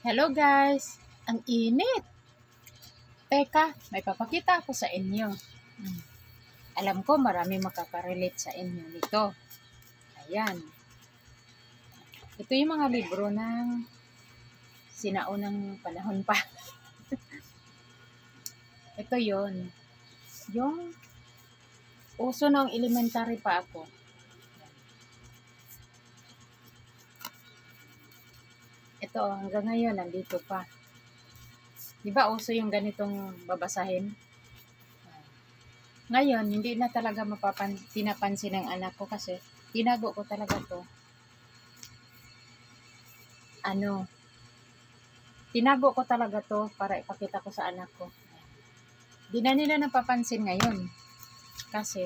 Hello guys! Ang init! Teka, may papakita ako sa inyo. Alam ko marami makakarelate sa inyo nito. Ayan. Ito yung mga libro ng sinaunang panahon pa. Ito yon, yung uso ng elementary pa ako. Ito hanggang ngayon nandito pa. Di ba uso yung ganitong babasahin? Ngayon, hindi na talaga pinapansin ng anak ko kasi tinago ko talaga to. Tinago ko talaga to para ipakita ko sa anak ko. Di na nila napapansin ngayon. Kasi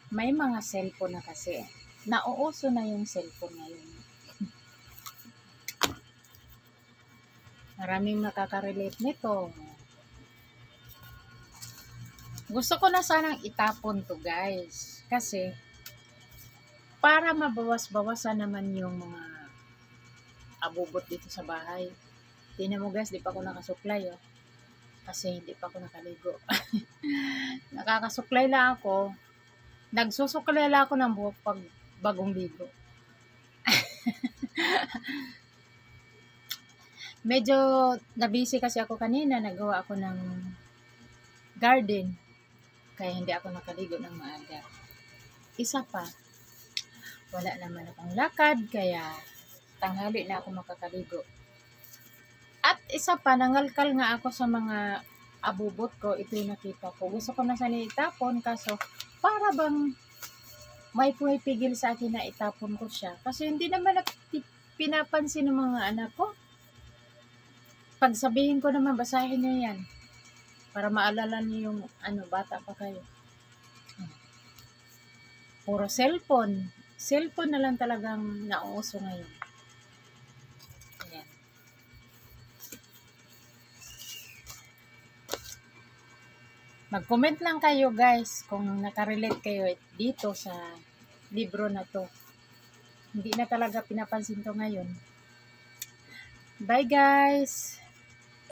may mga cellphone na kasi. Nauuso na yung cellphone ngayon. Maraming makakarelate nito. Gusto ko na sanang itapon to guys. Kasi para mabawas-bawasan naman yung mga abubot dito sa bahay. Tingnan mo guys, di pa ako nakasuklay oh. Kasi hindi pa ako nakaligo. Nakakasuklay lang ako. Nagsusuklay lang ako ng buhok pag bagong ligo. Medyo nabisi kasi ako kanina. Nagawa ako ng garden. Kaya hindi ako nakaligo ng maaga. Isa pa, wala naman akong lakad. Kaya tanghali na ako makakaligo. At isa pa, nangalkal nga ako sa mga abubot ko. Ito yung nakita ko. Gusto ko na sana itapon. Kaso, para bang may pumipigil sa akin na itapon ko siya. Kasi hindi naman pinapansin ng mga anak ko. Pag sabihin ko naman, basahin niyo yan. Para maalala niyo yung bata pa kayo. Puro cellphone. Cellphone na lang talagang nauuso ngayon. Ayan. Mag-comment lang kayo guys kung nakarelate kayo dito sa libro na to. Hindi na talaga pinapansin to ngayon. Bye guys!